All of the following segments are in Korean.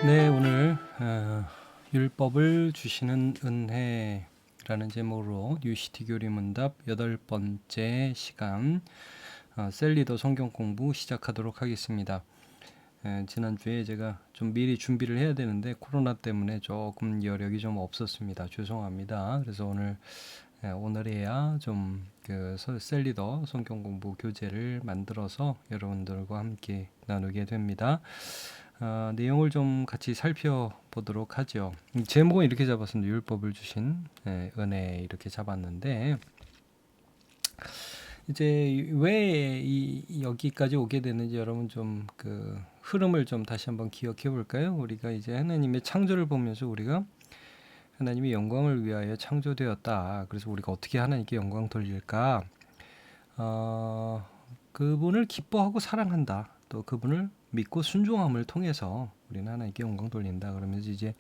네, 오늘 율법을 주시는 은혜라는 제목으로 뉴시티 교리문답 8번째 시간 셀리더 성경 공부 시작하도록 하겠습니다. 지난주에 제가 좀 미리 준비를 해야 되는데 코로나 때문에 조금 여력이 좀 없었습니다. 죄송합니다. 그래서 오늘에야 좀 셀리더 성경 공부 교재를 만들어서 여러분들과 함께 나누게 됩니다. 내용을 좀 같이 살펴보도록 하죠. 제목은 이렇게 잡았습니다. 율법을 주신 은혜 이렇게 잡았는데 이제 왜 여기까지 오게 되는지 여러분 좀 그 흐름을 좀 다시 한번 기억해 볼까요? 우리가 이제 하나님의 창조를 보면서 우리가 하나님의 영광을 위하여 창조되었다. 그래서 우리가 어떻게 하나님께 영광 돌릴까? 그분을 기뻐하고 사랑한다. 또 그분을 믿고 순종함을 통해서 우리는 하나님께 영광 돌린다. 그러면서 이제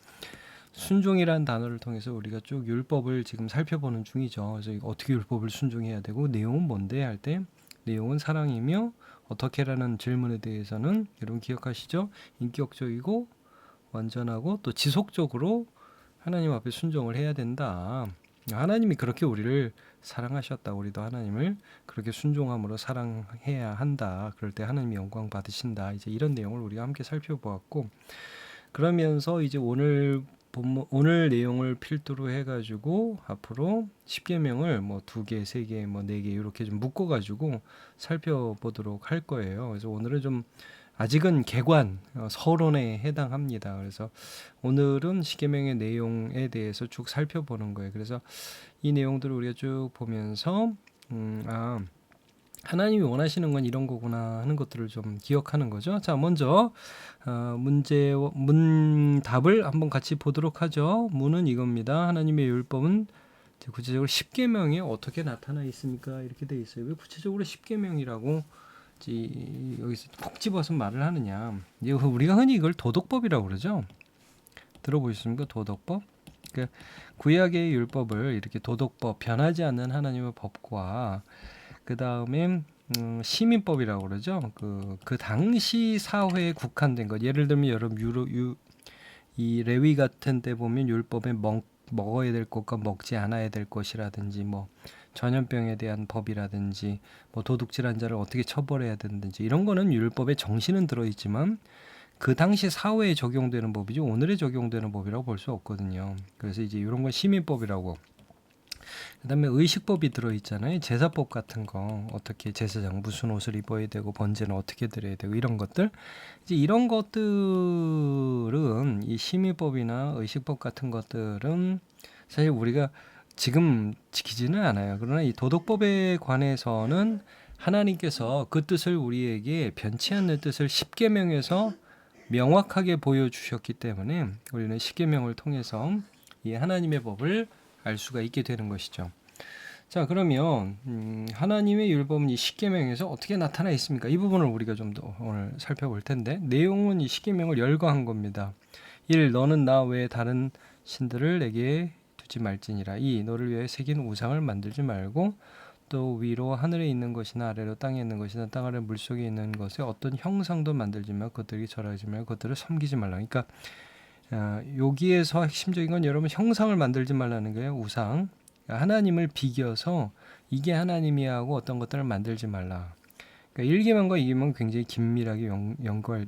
순종이라는 단어를 통해서 우리가 쭉 율법을 지금 살펴보는 중이죠. 그래서 어떻게 율법을 순종해야 되고 내용은 뭔데 할 때 내용은 사랑이며 어떻게라는 질문에 대해서는 여러분 기억하시죠? 인격적이고 완전하고 또 지속적으로 하나님 앞에 순종을 해야 된다. 하나님이 그렇게 우리를 사랑하셨다. 우리도 하나님을 그렇게 순종함으로 사랑해야 한다. 그럴 때 하나님이 영광 받으신다. 이제 이런 내용을 우리가 함께 살펴보았고, 그러면서 이제 오늘 내용을 필두로 해가지고 앞으로 10계명을 뭐 2개, 3개, 뭐 4개 이렇게 좀 묶어가지고 살펴보도록 할 거예요. 그래서 오늘은 좀 아직은 개관, 서론에 해당합니다. 그래서 오늘은 10계명의 내용에 대해서 쭉 살펴보는 거예요. 그래서 이 내용들을 우리가 쭉 보면서 하나님이 원하시는 건 이런 거구나 하는 것들을 좀 기억하는 거죠. 자, 먼저 문답을 한번 같이 보도록 하죠. 문은 이겁니다. 하나님의 율법은 구체적으로 10계명에 어떻게 나타나 있습니까? 이렇게 돼 있어요. 왜 구체적으로 10계명이라고 여기서 콕 집어서 말을 하느냐? 우리가 흔히 이걸 도덕법이라고 그러죠. 들어보셨습니까? 도덕법? 구약의 율법을 이렇게 도덕법, 변하지 않는 하나님의 법과 그 다음에 시민법이라고 그러죠. 그 당시 사회에 국한된 것. 예를 들면 여러분 이 레위 같은 데 보면 율법에 먹어야 될 것과 먹지 않아야 될 것이라든지 뭐 전염병에 대한 법이라든지 뭐 도둑질한 자를 어떻게 처벌해야 되는지 이런 거는 율법의 정신은 들어있지만 그 당시 사회에 적용되는 법이죠. 오늘에 적용되는 법이라고 볼 수 없거든요. 그래서 이제 이런 건 시민법이라고. 그다음에 의식법이 들어있잖아요. 제사법 같은 거 어떻게 제사장 무슨 옷을 입어야 되고 번제는 어떻게 드려야 되고 이런 것들 이제 이런 것들은 이 시민법이나 의식법 같은 것들은 사실 우리가 지금 지키지는 않아요. 그러나 이 도덕법에 관해서는 하나님께서 그 뜻을 우리에게 변치 않는 뜻을 십계명에서 명확하게 보여주셨기 때문에 우리는 십계명을 통해서 이 하나님의 법을 알 수가 있게 되는 것이죠. 자, 그러면 하나님의 율법은 이 십계명에서 어떻게 나타나 있습니까? 이 부분을 우리가 좀 더 오늘 살펴볼 텐데 내용은 이 십계명을 열거한 겁니다. 1. 너는 나 외에 다른 신들을 내게 두지 말지니라. 2. 너를 위해 새긴 우상을 만들지 말고 또 위로 하늘에 있는 것이나 아래로 땅에 있는 것이나 땅 아래 물속에 있는 것에 어떤 형상도 만들지 말고 그것들이 절하지 말고 그것들을 섬기지 말라. 그러니까 여기에서 핵심적인 건 여러분 형상을 만들지 말라는 거예요. 우상. 하나님을 비교서 이게 하나님이야 하고 어떤 것들을 만들지 말라. 그러니까 1계명과 2계명은 굉장히 긴밀하게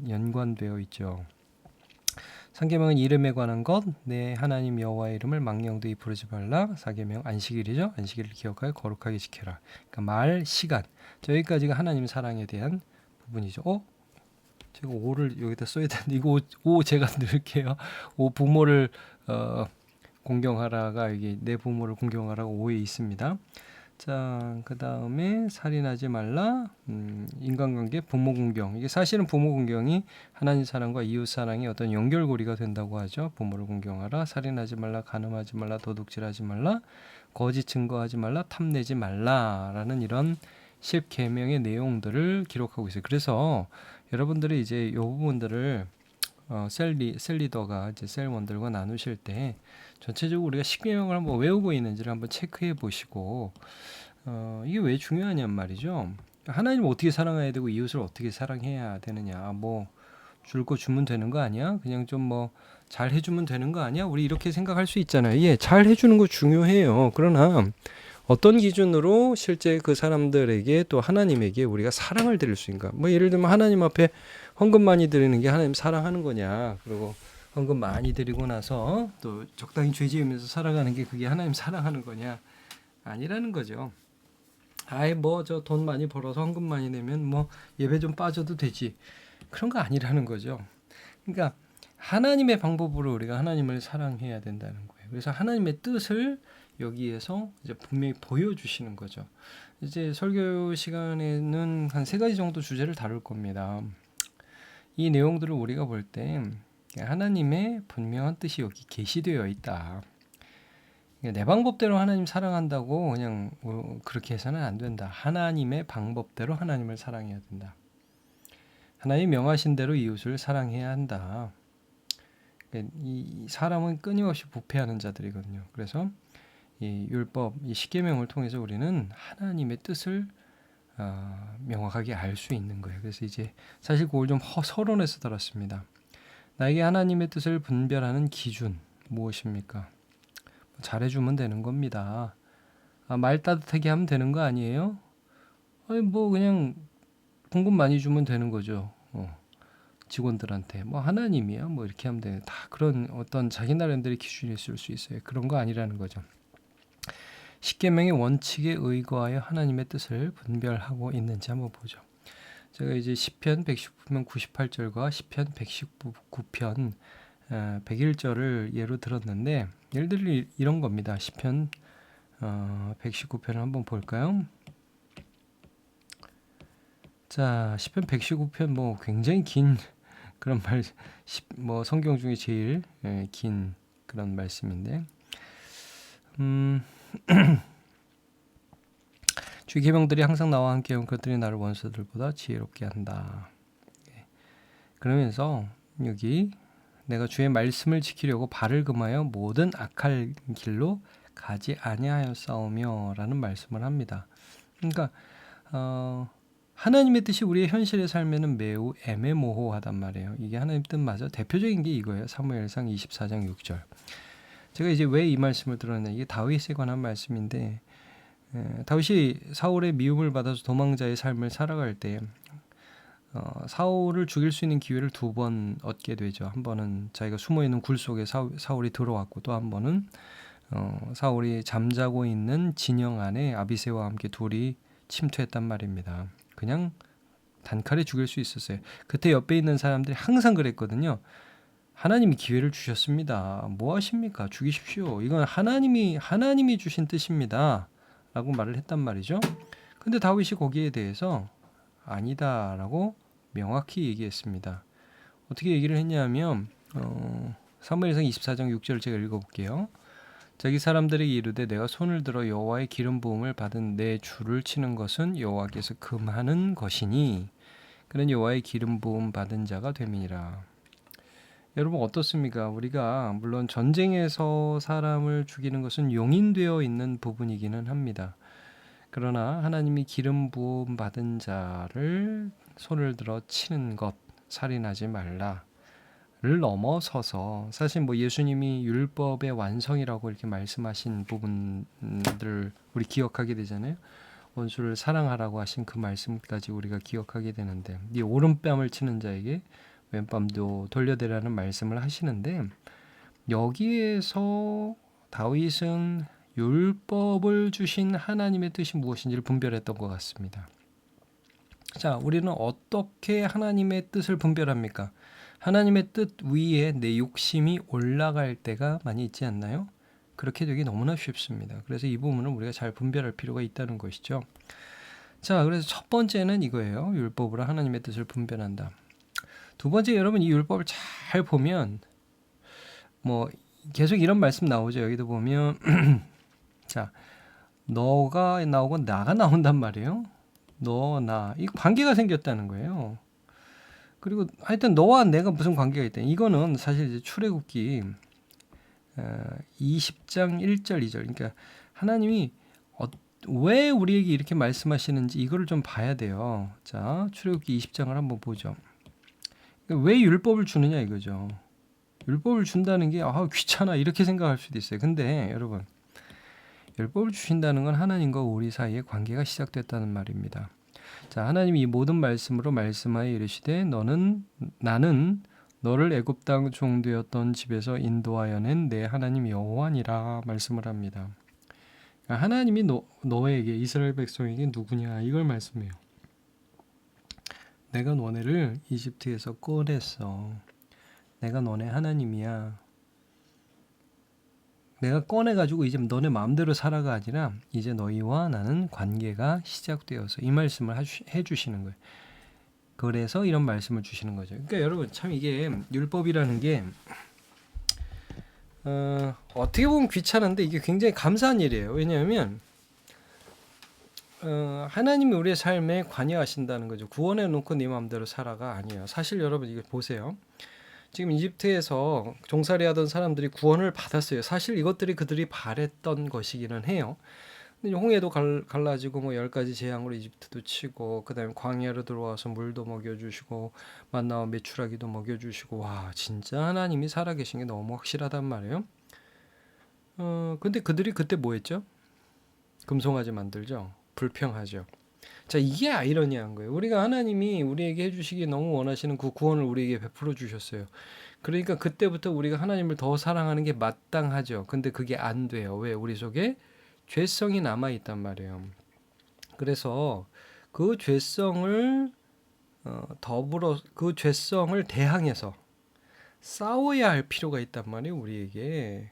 연관되어 있죠. 3계명은 이름에 관한 것, 내 하나님 여호와의 이름을 망령되이 부르지 말라. 4계명 안식일이죠. 안식일을 기억하여 거룩하게 지켜라. 그러니까 말, 시간. 여기까지가 하나님 사랑에 대한 부분이죠. 제가 5를 여기다 써야 되는데 이거 5 제가 넣을게요. 5 부모를 공경하라가 이게 내 부모를 공경하라고 5에 있습니다. 자, 그 다음에 살인하지 말라. 인간관계 부모 공경. 이게 사실은 부모 공경이 하나님 사랑과 이웃 사랑의 어떤 연결고리가 된다고 하죠. 부모를 공경하라. 살인하지 말라. 간음하지 말라. 도둑질하지 말라. 거짓 증거하지 말라. 탐내지 말라라는 이런 10계명의 내용들을 기록하고 있어요. 그래서 여러분들이 이제 이 부분들을 셀리더가 이제 셀원들과 나누실 때 전체적으로 우리가 10계명을 한번 외우고 있는지를 한번 체크해 보시고 이게 왜 중요하냔 말이죠. 하나님을 어떻게 사랑해야 되고 이웃을 어떻게 사랑해야 되느냐. 뭐 줄 거 주면 되는 거 아니야? 그냥 좀 뭐 잘 해주면 되는 거 아니야? 우리 이렇게 생각할 수 있잖아요. 예, 잘 해주는 거 중요해요. 그러나 어떤 기준으로 실제 그 사람들에게 또 하나님에게 우리가 사랑을 드릴 수 있는가? 뭐 예를 들면 하나님 앞에 헌금 많이 드리는 게 하나님 사랑하는 거냐? 그리고 헌금 많이 드리고 나서 또 적당히 죄 지으면서 살아가는 게 그게 하나님 사랑하는 거냐? 아니라는 거죠. 아예 뭐 저 돈 많이 벌어서 헌금 많이 내면 뭐 예배 좀 빠져도 되지. 그런 거 아니라는 거죠. 그러니까 하나님의 방법으로 우리가 하나님을 사랑해야 된다는 거예요. 그래서 하나님의 뜻을 여기에서 이제 분명히 보여주시는 거죠. 이제 설교 시간에는 한 3가지 정도 주제를 다룰 겁니다. 이 내용들을 우리가 볼 때 하나님의 분명한 뜻이 여기 계시되어 있다. 내 방법대로 하나님 사랑한다고 그냥 그렇게 해서는 안 된다. 하나님의 방법대로 하나님을 사랑해야 된다. 하나님 명하신 대로 이웃을 사랑해야 한다. 이 사람은 끊임없이 부패하는 자들이거든요. 그래서 이 율법, 이 십계명을 통해서 우리는 하나님의 뜻을 명확하게 알 수 있는 거예요. 그래서 이제 사실 그걸 좀 서론에서 들었습니다. 나에게 하나님의 뜻을 분별하는 기준 무엇입니까? 잘해주면 되는 겁니다. 말 따뜻하게 하면 되는 거 아니에요? 아니 뭐 그냥 공급 많이 주면 되는 거죠. 직원들한테 뭐 하나님이야 뭐 이렇게 하면 돼. 다 그런 어떤 자기 나름대로 기준이 있을 수 있어요. 그런 거 아니라는 거죠. 십계명의 원칙에 의거하여 하나님의 뜻을 분별하고 있는지 한번 보죠. 제가 이제 시편 119편 98절과 시편 119편 101절을 예로 들었는데 예를 들어 이런 겁니다. 시편 119편을 한번 볼까요? 자, 시편 119편 뭐 굉장히 긴 그런 뭐 성경 중에 제일 긴 그런 말씀인데 주의 계명들이 항상 나와 함께 온 것들이 나를 원수들보다 지혜롭게 한다. 그러면서 여기 내가 주의 말씀을 지키려고 발을 금하여 모든 악할 길로 가지 아니하였사오며 라는 말씀을 합니다. 그러니까 하나님의 뜻이 우리의 현실의 삶에는 매우 애매모호하단 말이에요. 이게 하나님 뜻마저 대표적인 게 이거예요. 사무엘상 24장 6절. 제가 이제 왜 이 말씀을 들었냐, 이게 다윗에 관한 말씀인데 다윗이 사울의 미움을 받아서 도망자의 삶을 살아갈 때 사울을 죽일 수 있는 기회를 2번 얻게 되죠. 한 번은 자기가 숨어있는 굴 속에 사울이 들어왔고, 또 한 번은 사울이 잠자고 있는 진영 안에 아비새와 함께 둘이 침투했단 말입니다. 그냥 단칼에 죽일 수 있었어요. 그때 옆에 있는 사람들이 항상 그랬거든요. 하나님이 기회를 주셨습니다. 뭐 하십니까? 죽이십시오. 이건 하나님이 주신 뜻입니다. 라고 말을 했단 말이죠. 근데 다윗이 거기에 대해서 아니다라고 명확히 얘기했습니다. 어떻게 얘기를 했냐면 사무엘상 24장 6절을 제가 읽어볼게요. 자기 사람들에게 이르되 내가 손을 들어 여호와의 기름 부음을 받은 내 주를 치는 것은 여호와께서 금하는 것이니 그는 여호와의 기름 부음 받은 자가 됨이니라. 여러분 어떻습니까? 우리가 물론 전쟁에서 사람을 죽이는 것은 용인되어 있는 부분이기는 합니다. 그러나 하나님이 기름 부음 받은 자를 손을 들어 치는 것, 살인하지 말라를 넘어서서 사실 뭐 예수님이 율법의 완성이라고 이렇게 말씀하신 부분들 우리 기억하게 되잖아요. 원수를 사랑하라고 하신 그 말씀까지 우리가 기억하게 되는데, 네 오른뺨을 치는 자에게 왼뺨도 돌려대라는 말씀을 하시는데, 여기에서 다윗은 율법을 주신 하나님의 뜻이 무엇인지를 분별했던 것 같습니다. 자, 우리는 어떻게 하나님의 뜻을 분별합니까? 하나님의 뜻 위에 내 욕심이 올라갈 때가 많이 있지 않나요? 그렇게 되기 너무나 쉽습니다. 그래서 이 부분을 우리가 잘 분별할 필요가 있다는 것이죠. 자, 그래서 첫 번째는 이거예요. 율법으로 하나님의 뜻을 분별한다. 두 번째, 여러분 이 율법을 잘 보면 뭐 계속 이런 말씀 나오죠. 여기도 보면 자, 너가 나오고 나가 나온단 말이에요. 너, 나. 이 관계가 생겼다는 거예요. 그리고 하여튼 너와 내가 무슨 관계가 있다. 이거는 사실 이제 출애굽기 20장 1절 2절. 그러니까 하나님이 왜 우리에게 이렇게 말씀하시는지 이거를 좀 봐야 돼요. 자, 출애굽기 20장을 한번 보죠. 왜 율법을 주느냐 이거죠. 율법을 준다는 게 귀찮아 이렇게 생각할 수도 있어요. 근데 여러분 율법을 주신다는 건 하나님과 우리 사이의 관계가 시작됐다는 말입니다. 자, 하나님이 이 모든 말씀으로 말씀하여 이르시되 나는 너를 애굽 땅 종되었던 집에서 인도하여 낸 내 하나님 여호와니라 말씀을 합니다. 그러니까 하나님이 너에게 이스라엘 백성에게 누구냐 이걸 말씀해요. 내가 너네를 이집트에서 꺼냈어. 내가 너네 하나님이야. 내가 꺼내가지고 이제 너네 마음대로 살아가 아니라 이제 너희와 나는 관계가 시작되어서 이 말씀을 해주시는 거예요. 그래서 이런 말씀을 주시는 거죠. 그러니까 여러분 참 이게 율법이라는 게 어떻게 보면 귀찮은데 이게 굉장히 감사한 일이에요. 왜냐하면 하나님이 우리의 삶에 관여하신다는 거죠. 구원해 놓고 네 마음대로 살아가 아니에요. 사실 여러분 이거 보세요. 지금 이집트에서 종살이 하던 사람들이 구원을 받았어요. 사실 이것들이 그들이 바랬던 것이기는 해요. 근데 홍해도 갈라지고 뭐 10가지 재앙으로 이집트도 치고 그다음에 광야로 들어와서 물도 먹여주시고 만나와 메추라기도 먹여주시고 와 진짜 하나님이 살아계신 게 너무 확실하단 말이에요. 근데 그들이 그때 뭐 했죠? 금송아지 만들죠. 불평하죠. 자 이게 아이러니한 거예요. 우리가 하나님이 우리에게 해주시기 너무 원하시는 그 구원을 우리에게 베풀어 주셨어요. 그러니까 그때부터 우리가 하나님을 더 사랑하는 게 마땅하죠. 근데 그게 안 돼요. 왜? 우리 속에 죄성이 남아 있단 말이에요. 그래서 그 죄성을 더불어 그 죄성을 대항해서 싸워야 할 필요가 있단 말이에요. 우리에게.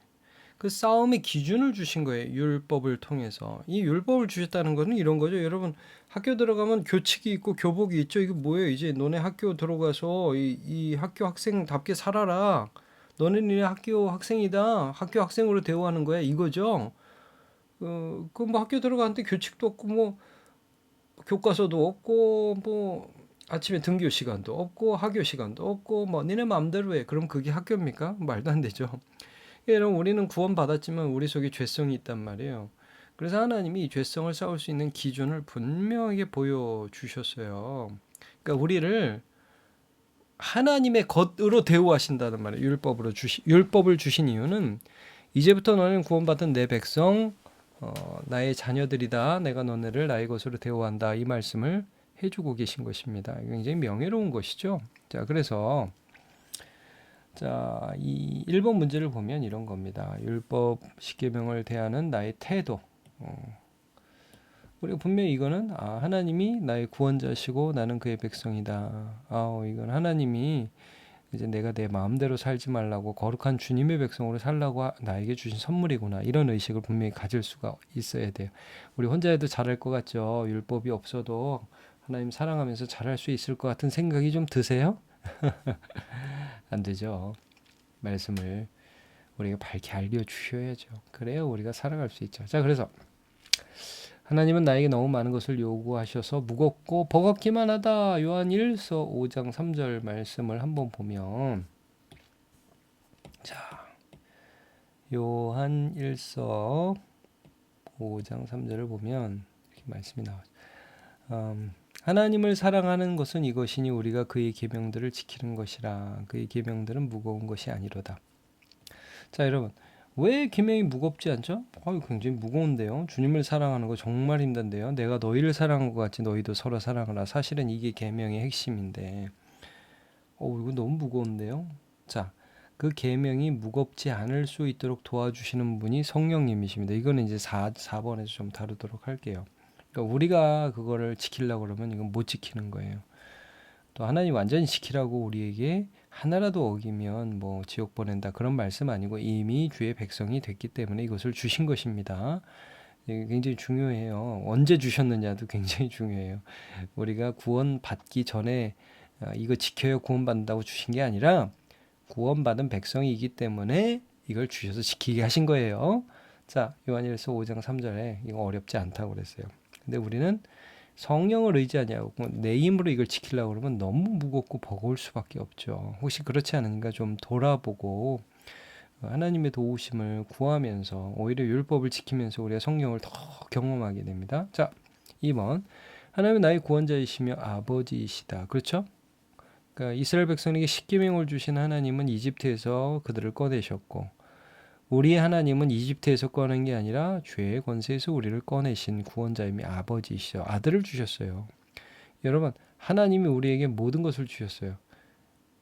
그 싸움의 기준을 주신 거예요. 율법을 통해서. 이 율법을 주셨다는 것은 이런 거죠. 여러분 학교 들어가면 교칙이 있고 교복이 있죠. 이게 뭐예요? 이제 너네 학교 들어가서 이 학교 학생답게 살아라. 너는 이 학교 학생이다. 학교 학생으로 대우하는 거야. 이거죠. 그 뭐 학교 들어가는데 교칙도 없고 뭐 교과서도 없고 뭐 아침에 등교 시간도 없고 학교 시간도 없고 뭐 니네 마음대로 해. 그럼 그게 학교입니까? 말도 안 되죠. 여러분 우리는 구원받았지만 우리 속에 죄성이 있단 말이에요. 그래서 하나님이 이 죄성을 싸울 수 있는 기준을 분명하게 보여주셨어요. 그러니까 우리를 하나님의 것으로 대우하신다는 말이에요. 율법을 주신 이유는 이제부터 너는 구원받은 내 백성 나의 자녀들이다. 내가 너네를 나의 것으로 대우한다. 이 말씀을 해주고 계신 것입니다. 굉장히 명예로운 것이죠. 자, 그래서 이 1번 문제를 보면 이런 겁니다. 율법 십계명을 대하는 나의 태도. 우리가 분명히 이거는 하나님이 나의 구원자시고 나는 그의 백성이다. 이건 하나님이 이제 내가 내 마음대로 살지 말라고 거룩한 주님의 백성으로 살라고 나에게 주신 선물이구나. 이런 의식을 분명히 가질 수가 있어야 돼요. 우리 혼자 해도 잘할 것 같죠. 율법이 없어도 하나님 사랑하면서 잘할 수 있을 것 같은 생각이 좀 드세요? 안 되죠. 말씀을 우리가 밝게 알려주셔야죠. 그래야 우리가 살아갈 수 있죠. 자, 그래서 하나님은 나에게 너무 많은 것을 요구하셔서 무겁고 버겁기만 하다. 요한 1서 5장 3절 말씀을 한번 보면 자, 요한 1서 5장 3절을 보면 이렇게 말씀이 나와요. 하나님을 사랑하는 것은 이것이니 우리가 그의 계명들을 지키는 것이라. 그의 계명들은 무거운 것이 아니로다. 자, 여러분 왜 계명이 무겁지 않죠? 굉장히 무거운데요. 주님을 사랑하는 거 정말 힘든데요. 내가 너희를 사랑한 것 같이 너희도 서로 사랑하라. 사실은 이게 계명의 핵심인데 이거 너무 무거운데요. 자, 그 계명이 무겁지 않을 수 있도록 도와주시는 분이 성령님이십니다. 이거는 이제 4번에서 좀 다루도록 할게요. 그러니까 우리가 그거를 지키려고 그러면 이건 못 지키는 거예요. 또 하나님 완전히 지키라고 우리에게 하나라도 어기면 뭐 지옥 보낸다 그런 말씀 아니고 이미 주의 백성이 됐기 때문에 이것을 주신 것입니다. 이게 굉장히 중요해요. 언제 주셨느냐도 굉장히 중요해요. 우리가 구원 받기 전에 이거 지켜야 구원받는다고 주신 게 아니라 구원받은 백성이기 때문에 이걸 주셔서 지키게 하신 거예요. 자, 요한일서 5장 3절에 이거 어렵지 않다고 그랬어요. 근데 우리는 성령을 의지하냐고 내 힘으로 이걸 지키려고 그러면 너무 무겁고 버거울 수밖에 없죠. 혹시 그렇지 않은가 좀 돌아보고 하나님의 도우심을 구하면서 오히려 율법을 지키면서 우리가 성령을 더 경험하게 됩니다. 자, 2번 하나님은 나의 구원자이시며 아버지이시다. 그렇죠? 그러니까 이스라엘 백성에게 십계명을 주신 하나님은 이집트에서 그들을 꺼내셨고 우리 하나님은 이집트에서 꺼낸 게 아니라 죄의 권세에서 우리를 꺼내신 구원자이며 아버지이시죠. 아들을 주셨어요. 여러분, 하나님이 우리에게 모든 것을 주셨어요.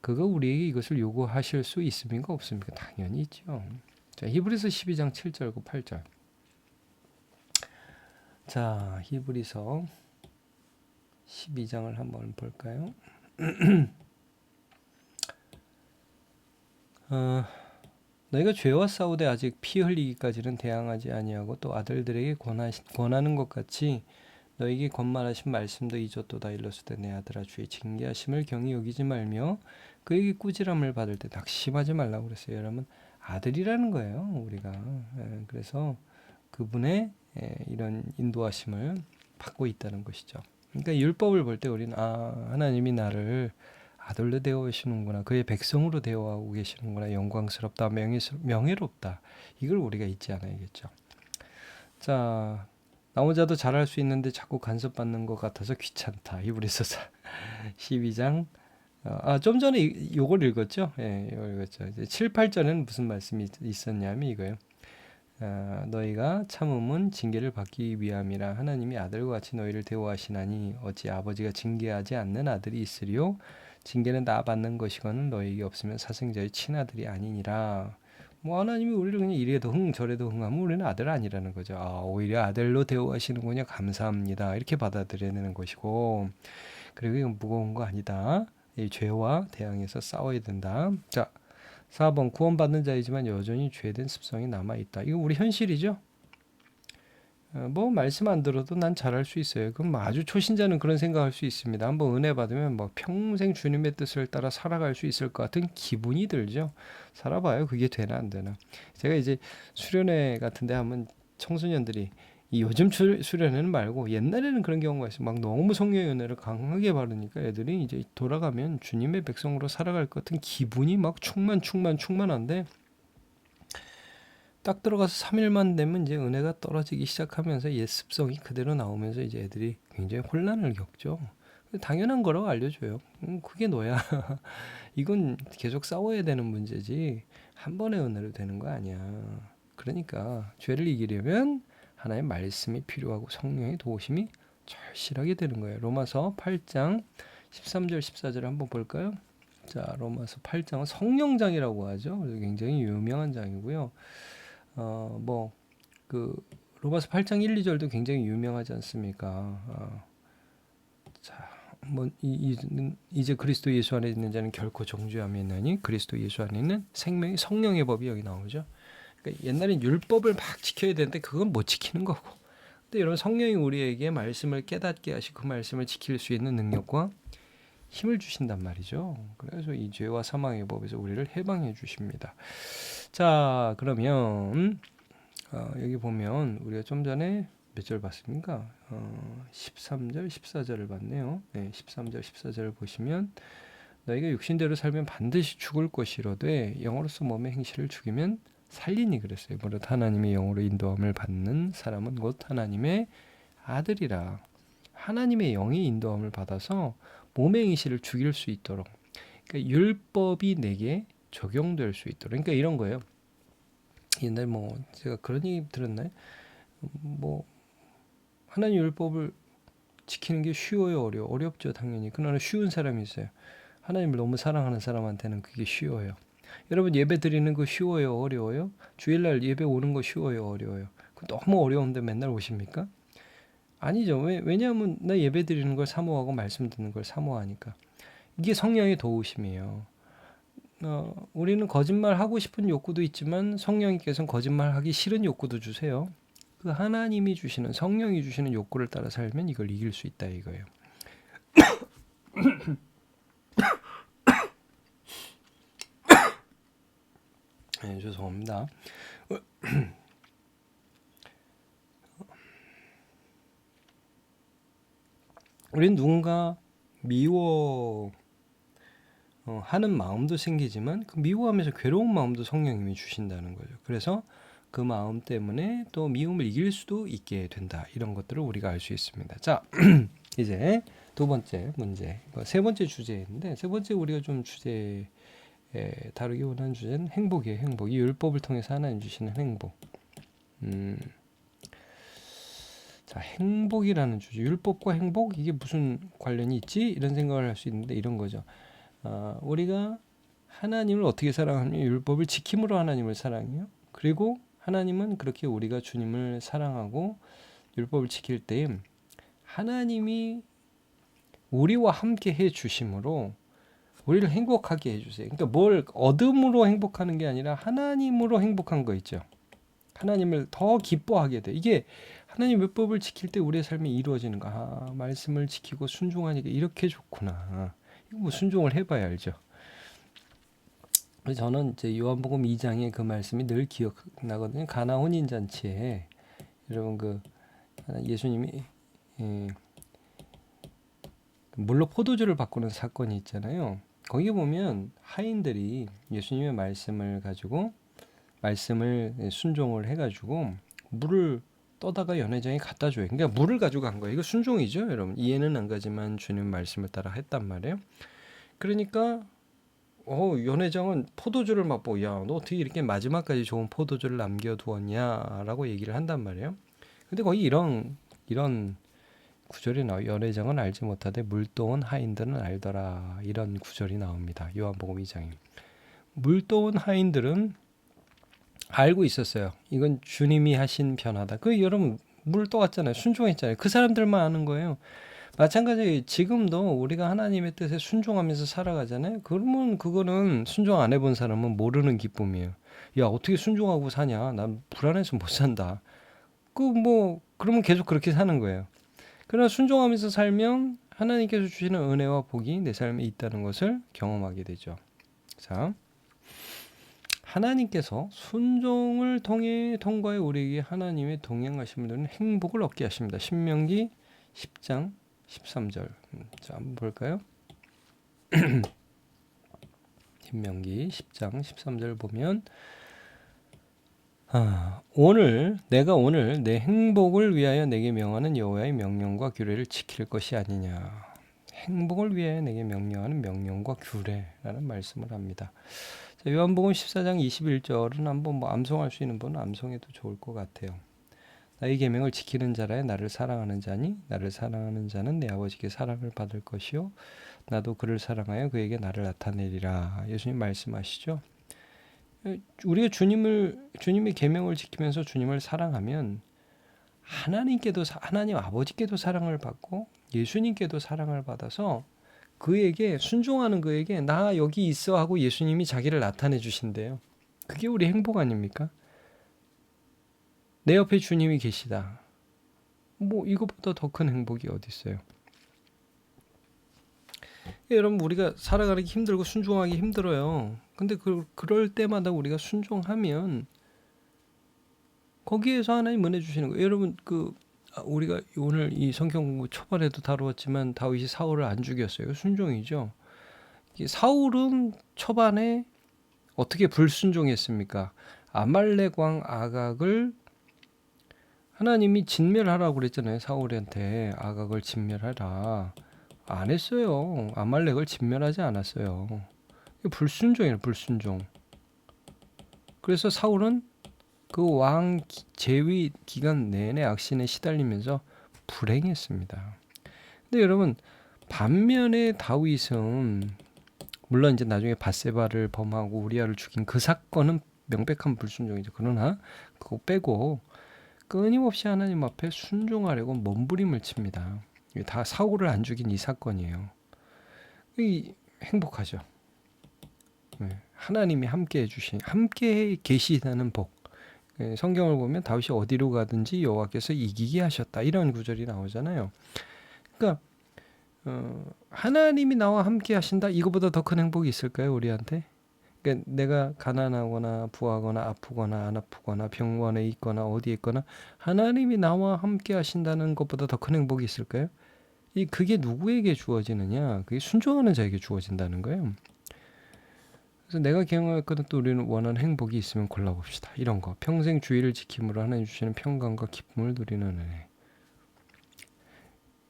그거 우리에게 이것을 요구하실 수 있습니까? 없습니까? 당연히 있죠. 자, 히브리서 12장 7절과 8절. 자, 히브리서 12장을 한번 볼까요? 너희가 죄와 싸우되 아직 피 흘리기까지는 대항하지 아니하고 또 아들들에게 권하는 것 같이 너희에게 권만하신 말씀도 잊었도다. 일러스되 내 아들아 주의 징계하심을 경히 여기지 말며 그에게 꾸지람을 받을 때 낙심하지 말라고 그랬어요. 여러분, 아들이라는 거예요, 우리가. 그래서 그분의 이런 인도하심을 받고 있다는 것이죠. 그러니까 율법을 볼 때 우리는 하나님이 나를 아들로 대어하시는구나, 그의 백성으로 대어하고 계시는구나, 영광스럽다, 명예롭다, 이걸 우리가 잊지 않아야겠죠. 자, 나 혼자도 잘할 수 있는데 자꾸 간섭받는 것 같아서 귀찮다. 히브리서 12장. 좀 전에 요걸 읽었죠? 예, 이걸 읽었죠. 이제 7, 8절에는 무슨 말씀이 있었냐면 이거예요. 너희가 참음은 징계를 받기 위함이라 하나님이 아들과 같이 너희를 대우하시나니 어찌 아버지가 징계하지 않는 아들이 있으리요? 징계는 나 받는 것이거늘 너희에게 없으면 사생자의 친아들이 아니니라. 뭐 하나님이 우리를 그냥 이래도 저래도 하면 우리는 아들 아니라는 거죠. 오히려 아들로 대우하시는군요. 감사합니다. 이렇게 받아들여야 되는 것이고, 그리고 이건 무거운 거 아니다. 이 죄와 대항해서 싸워야 된다. 자, 4번 구원받는 자이지만 여전히 죄된 습성이 남아있다. 이거 우리 현실이죠. 뭐 말씀 안 들어도 난 잘할 수 있어요. 그럼 아주 초신자는 그런 생각할 수 있습니다. 한번 은혜 받으면 뭐 평생 주님의 뜻을 따라 살아갈 수 있을 것 같은 기분이 들죠. 살아봐요. 그게 되나 안 되나. 제가 이제 수련회 같은데 하면 청소년들이 이 요즘 수련회는 말고 옛날에는 그런 경우가 있어요. 막 너무 성령의 은혜를 강하게 받으니까 애들이 이제 돌아가면 주님의 백성으로 살아갈 것 같은 기분이 막 충만한데 딱 들어가서 3일만 되면 이제 은혜가 떨어지기 시작하면서 옛 습성이 그대로 나오면서 이제 애들이 굉장히 혼란을 겪죠. 당연한 거라고 알려줘요. 그게 너야. 이건 계속 싸워야 되는 문제지 한 번의 은혜로 되는 거 아니야. 그러니까 죄를 이기려면 하나님의 말씀이 필요하고 성령의 도우심이 절실하게 되는 거예요. 로마서 8장 13절 14절 한번 볼까요? 자, 로마서 8장은 성령장이라고 하죠. 그래서 굉장히 유명한 장이고요. 로마서 8장 1, 2절도 굉장히 유명하지 않습니까? 이제 그리스도 예수 안에 있는 자는 결코 정죄함이 없나니 그리스도 예수 안에 있는 생명이 성령의 법이 여기 나오죠. 그러니까 옛날엔 율법을 막 지켜야 되는데 그건 못 지키는 거고. 근데 여러분, 성령이 우리에게 말씀을 깨닫게 하시고 그 말씀을 지킬 수 있는 능력과 힘을 주신단 말이죠. 그래서 이 죄와 사망의 법에서 우리를 해방해 주십니다. 자, 그러면 여기 보면 우리가 좀 전에 몇 절 봤습니까? 13절, 14절을 봤네요. 네, 13절, 14절을 보시면 너희가 육신대로 살면 반드시 죽을 것이로되 영으로서 몸의 행실을 죽이면 살리니 그랬어요. 무릇 하나님의 영으로 인도함을 받는 사람은 곧 하나님의 아들이라. 하나님의 영의 인도함을 받아서 몸의 행실을 죽일 수 있도록, 그러니까 율법이 내게 적용될 수 있도록. 그러니까 이런 거예요. 옛날 제가 그런 얘기 들었나요? 하나님 율법을 지키는 게 쉬워요, 어렵죠, 당연히. 그러나 쉬운 사람이 있어요. 하나님을 너무 사랑하는 사람한테는 그게 쉬워요. 여러분, 예배 드리는 거 쉬워요, 어려워요? 주일날 예배 오는 거 쉬워요, 어려워요? 너무 어려운데 맨날 오십니까? 아니죠. 왜냐하면 나 예배 드리는 걸 사모하고 말씀 듣는 걸 사모하니까. 이게 성령의 도우심이에요. 우리는 거짓말 하고 싶은 욕구도 있지만 성령님께서는 거짓말 하기 싫은 욕구도 주세요. 그 하나님이 주시는, 성령이 주시는 욕구를 따라 살면 이걸 이길 수 있다 이거예요. 네, 죄송합니다. 우리는 누군가 미워 하는 마음도 생기지만 그 미워하면서 괴로운 마음도 성령님이 주신다는 거죠. 그래서 그 마음 때문에 또 미움을 이길 수도 있게 된다. 이런 것들을 우리가 알 수 있습니다. 자, 이제 두 번째 문제, 세 번째 주제인데 세 번째 우리가 좀 주제에 다루기 원하는 주제는 행복이에요. 행복. 이 율법을 통해서 하나님 주시는 행복. 자, 행복이라는 주제. 율법과 행복 이게 무슨 관련이 있지? 이런 생각을 할 수 있는데 이런 거죠. 우리가 하나님을 어떻게 사랑하냐? 율법을 지킴으로 하나님을 사랑해요. 그리고 하나님은 그렇게 우리가 주님을 사랑하고 율법을 지킬 때 하나님이 우리와 함께 해 주심으로 우리를 행복하게 해 주세요. 그러니까 뭘 얻음으로 행복하는 게 아니라 하나님으로 행복한 거 있죠. 하나님을 더 기뻐하게 돼. 이게 하나님 율법을 지킬 때 우리의 삶이 이루어지는 거. 말씀을 지키고 순종하니까 이렇게 좋구나. 이거 뭐 순종을 해봐야 알죠. 저는 이제 요한복음 2장의 그 말씀이 늘 기억나거든요. 가나 혼인 잔치에 여러분 그 예수님이 물로 포도주를 바꾸는 사건이 있잖아요. 거기 보면 하인들이 예수님의 말씀을 가지고 말씀을 순종을 해가지고 물을 떠다가 연회장에 갖다 줘요. 그러니까 물을 가지고 간 거예요. 이거 순종이죠, 여러분. 이해는 안 가지만 주님 말씀을 따라 했단 말이에요. 그러니까 연회장은 포도주를 맛보고 야, 너 어떻게 이렇게 마지막까지 좋은 포도주를 남겨두었냐라고 얘기를 한단 말이에요. 근데 거기 이런 구절이 나와요. 연회장은 알지 못하되 물도온 하인들은 알더라. 이런 구절이 나옵니다. 요한복음 2장에. 물도온 하인들은 알고 있었어요. 이건 주님이 하신 변화다. 그 여러분 물 떠왔잖아요. 순종했잖아요. 그 사람들만 아는 거예요. 마찬가지 지금도 우리가 하나님의 뜻에 순종하면서 살아가잖아요. 그러면 그거는 순종 안 해본 사람은 모르는 기쁨이에요. 야, 어떻게 순종하고 사냐? 난 불안해서 못 산다. 그러면 계속 그렇게 사는 거예요. 그러나 순종하면서 살면 하나님께서 주시는 은혜와 복이 내 삶에 있다는 것을 경험하게 되죠. 자, 하나님께서 순종을 통과해 우리에게 하나님의 동행하신 분들은 행복을 얻게 하십니다. 신명기 10장 13절. 자, 한번 볼까요? 신명기 10장 13절 보면 내가 오늘 내 행복을 위하여 내게 명하는 여호와의 명령과 규례를 지킬 것이 아니냐. 행복을 위하여 내게 명령하는 명령과 규례라는 말씀을 합니다. 자, 요한복음 14장 21절은 한번 암송할 수 있는 분은 암송해도 좋을 것 같아요. 나의 계명을 지키는 자라야 나를 사랑하는 자니 나를 사랑하는 자는 내 아버지께 사랑을 받을 것이요 나도 그를 사랑하여 그에게 나를 나타내리라. 예수님 말씀하시죠. 우리가 주님의 계명을 지키면서 주님을 사랑하면 하나님 아버지께도 사랑을 받고 예수님께도 사랑을 받아서 그에게 순종하는 그에게 나 여기 있어 하고 예수님이 자기를 나타내 주신대요. 그게 우리 행복 아닙니까? 내 옆에 주님이 계시다. 이것보다 더 큰 행복이 어디 있어요? 여러분 우리가 살아가기 힘들고 순종하기 힘들어요. 근데 그럴 때마다 우리가 순종하면 거기에서 하나님 은혜 주시는 거예요. 여러분 우리가 오늘 이 성경 공부 초반에도 다루었지만 다윗이 사울을 안 죽였어요. 순종이죠. 사울은 초반에 어떻게 불순종했습니까? 아말렉 왕 아각을 하나님이 진멸하라고 그랬잖아요. 사울한테 아각을 진멸하라. 안 했어요. 아말렉을 진멸하지 않았어요. 불순종이에요. 불순종. 그래서 사울은 그 왕 재위 기간 내내 악신에 시달리면서 불행했습니다. 근데 여러분 반면에 다윗은 물론 이제 나중에 밧세바를 범하고 우리아를 죽인 그 사건은 명백한 불순종이죠. 그러나 그거 빼고 끊임없이 하나님 앞에 순종하려고 몸부림을 칩니다. 다 사울을 안 죽인 이 사건이에요. 행복하죠. 하나님이 함께 계시다는 복. 성경을 보면 다윗이 어디로 가든지 여호와께서 이기게 하셨다. 이런 구절이 나오잖아요. 그러니까 하나님이 나와 함께 하신다. 이거보다 더 큰 행복이 있을까요? 우리한테? 그러니까 내가 가난하거나 부하거나 아프거나 안 아프거나 병원에 있거나 어디에 있거나 하나님이 나와 함께 하신다는 것보다 더 큰 행복이 있을까요? 그게 누구에게 주어지느냐? 그게 순종하는 자에게 주어진다는 거예요. 그래서 내가 경험했거든 또 우리는 원하는 행복이 있으면 골라봅시다. 이런 거. 평생 주의를 지킴으로 하나님 주시는 평강과 기쁨을 누리는 은혜.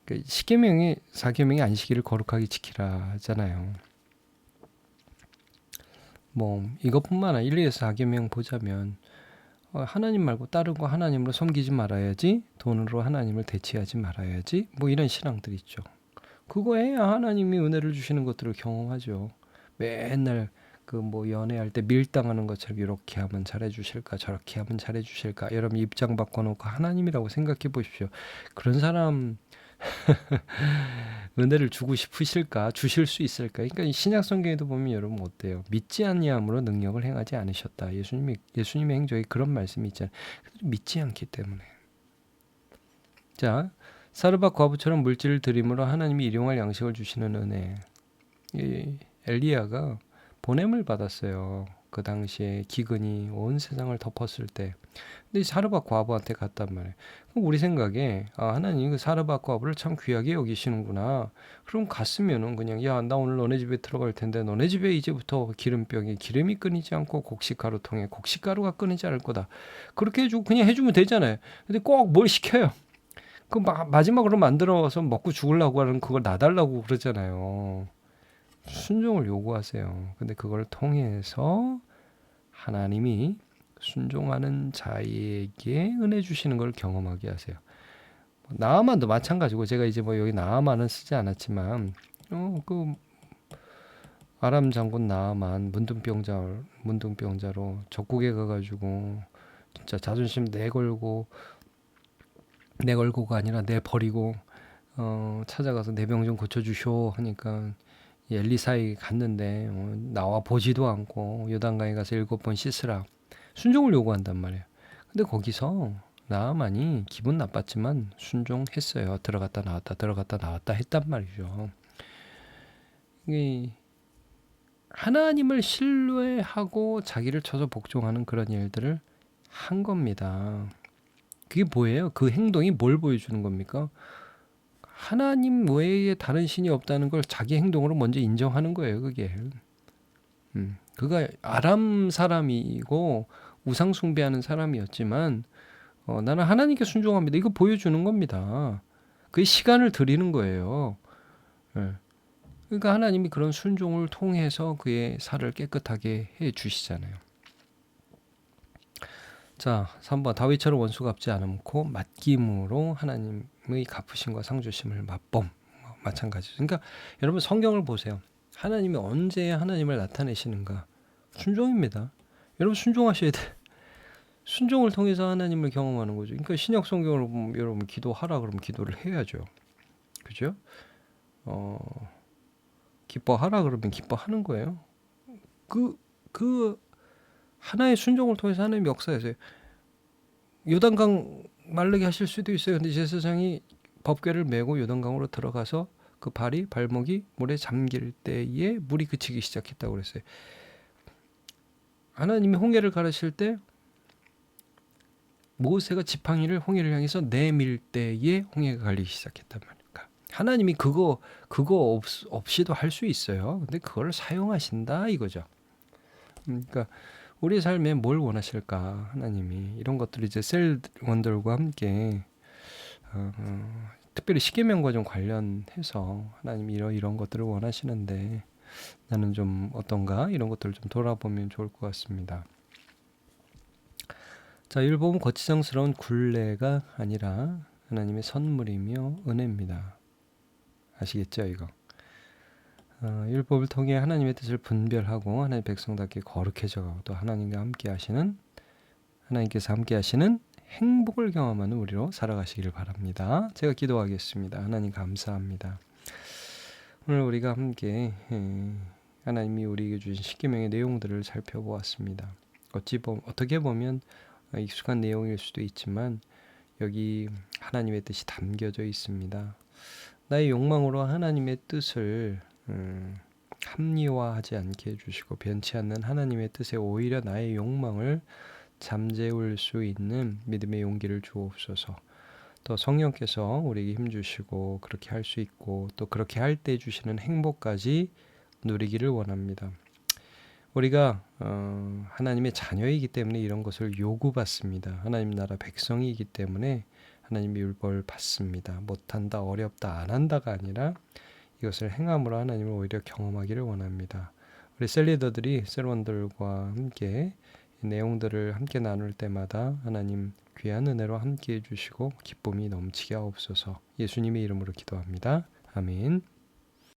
그 십계명이 사계명이 안식일을 거룩하게 지키라 하잖아요. 뭐 이것뿐만 아니라 1에서 4계명 보자면 하나님 말고 다른 거 하나님으로 섬기지 말아야지, 돈으로 하나님을 대체하지 말아야지, 뭐 이런 신앙들 있죠. 그거 해야 하나님이 은혜를 주시는 것들을 경험하죠. 맨날 그 뭐 연애할 때 밀당하는 것처럼 이렇게 하면 잘해 주실까 저렇게 하면 잘해 주실까 여러분 입장 바꿔놓고 하나님이라고 생각해 보십시오. 그런 사람 은혜를 주고 싶으실까? 주실 수 있을까? 그러니까 이 신약 성경에도 보면 여러분 어때요? 믿지 아니함으로 능력을 행하지 않으셨다. 예수님의 행적에 그런 말씀이 있잖아요. 믿지 않기 때문에. 자, 사르밧 과부처럼 물질을 드림으로 하나님이 일용할 양식을 주시는 은혜. 이 엘리야가 보냄을 받았어요. 그 당시에 기근이 온 세상을 덮었을 때. 근데 사르밧 과부한테 갔단 말이에요. 그럼 우리 생각에 하나님 그 사르밧 과부를 참 귀하게 여기시는구나. 그럼 갔으면은 그냥 야, 나 오늘 너네 집에 들어갈 텐데 너네 집에 이제부터 기름병에 기름이 끊이지 않고 곡식가루 통에 곡식가루가 끊이지 않을 거다. 그렇게 해주고 그냥 해주면 되잖아요. 근데 꼭 뭘 시켜요. 그 마지막으로 만들어서 먹고 죽으려고 하는 그걸 놔달라고 그러잖아요. 순종을 요구하세요. 근데 그걸 통해서 하나님이 순종하는 자에게 은혜 주시는 걸 경험하게 하세요. 나아만도 마찬가지고 제가 이제 뭐 여기 나아만은 쓰지 않았지만 그 아람 장군 나아만 문둥병자로 적국에 가가지고 진짜 자존심 내걸고가 아니라 내버리고 찾아가서 내 병 좀 고쳐주쇼 하니까 엘리사에 갔는데 나와 보지도 않고 요단강에 가서 7번 씻으라 순종을 요구한단 말이에요. 근데 거기서 나아만이 기분 나빴지만 순종했어요. 들어갔다 나왔다 했단 말이죠. 이 하나님을 신뢰하고 자기를 쳐서 복종하는 그런 일들을 한 겁니다. 그게 뭐예요? 그 행동이 뭘 보여주는 겁니까? 하나님 외에 다른 신이 없다는 걸 자기 행동으로 먼저 인정하는 거예요. 그게. 그가 아람 사람이고 우상 숭배하는 사람이었지만 나는 하나님께 순종합니다. 이거 보여주는 겁니다. 그게 시간을 드리는 거예요. 예. 그러니까 하나님이 그런 순종을 통해서 그의 살을 깨끗하게 해 주시잖아요. 자, 3번 다윗처럼 원수 갚지 않고 맡김으로 하나님의 갚으심과 상 주심을 맛봄. 마찬가지. 그러니까 여러분 성경을 보세요. 하나님이 언제 하나님을 나타내시는가? 순종입니다. 여러분 순종하셔야 돼. 순종을 통해서 하나님을 경험하는 거죠. 그러니까 신약 성경을 보면 여러분 기도하라 그러면 기도를 해야죠. 그죠? 기뻐하라 그러면 기뻐하는 거예요. 그 하나의 순종을 통해서 하나님 역사에서 요단강 마르게 하실 수도 있어요. 근데 제사장이 법궤를 메고 요단강으로 들어가서 그 발목이 물에 잠길 때에 물이 그치기 시작했다고 그랬어요. 하나님이 홍해를 가르칠 때 모세가 지팡이를 홍해를 향해서 내밀 때에 홍해가 갈리기 시작했단 말이니까. 하나님이 그거 없이도 할 수 있어요. 근데 그걸 사용하신다 이거죠. 그러니까 우리 삶에 뭘 원하실까 하나님이 이런 것들을 이제 셀 원들과 함께 특별히 십계명과 좀 관련해서 하나님이 이런 것들을 원하시는데 나는 좀 어떤가 이런 것들을 좀 돌아보면 좋을 것 같습니다. 자, 율법은 거치장스러운 굴레가 아니라 하나님의 선물이며 은혜입니다. 아시겠죠 이거? 율법을 통해 하나님의 뜻을 분별하고 하나님의 백성답게 거룩해져가고 또 하나님께서 함께 하시는 행복을 경험하는 우리로 살아가시기를 바랍니다. 제가 기도하겠습니다. 하나님 감사합니다. 오늘 우리가 함께 하나님이 우리에게 주신 십계명의 내용들을 살펴보았습니다. 어떻게 보면 익숙한 내용일 수도 있지만 여기 하나님의 뜻이 담겨져 있습니다. 나의 욕망으로 하나님의 뜻을 합리화하지 않게 해주시고 변치 않는 하나님의 뜻에 오히려 나의 욕망을 잠재울 수 있는 믿음의 용기를 주옵소서. 또 성령께서 우리에게 힘주시고 그렇게 할 수 있고 또 그렇게 할 때 주시는 행복까지 누리기를 원합니다. 우리가 하나님의 자녀이기 때문에 이런 것을 요구받습니다. 하나님 나라 백성이기 때문에 하나님의 율법을 받습니다. 못한다, 어렵다, 안 한다가 아니라 이것을 행함으로 하나님을 오히려 경험하기를 원합니다. 우리 셀리더들이 세원들과 함께 이 내용들을 함께 나눌 때마다 하나님 귀한 은혜로 함께 해주시고 기쁨이 넘치게 하옵소서. 예수님의 이름으로 기도합니다. 아멘.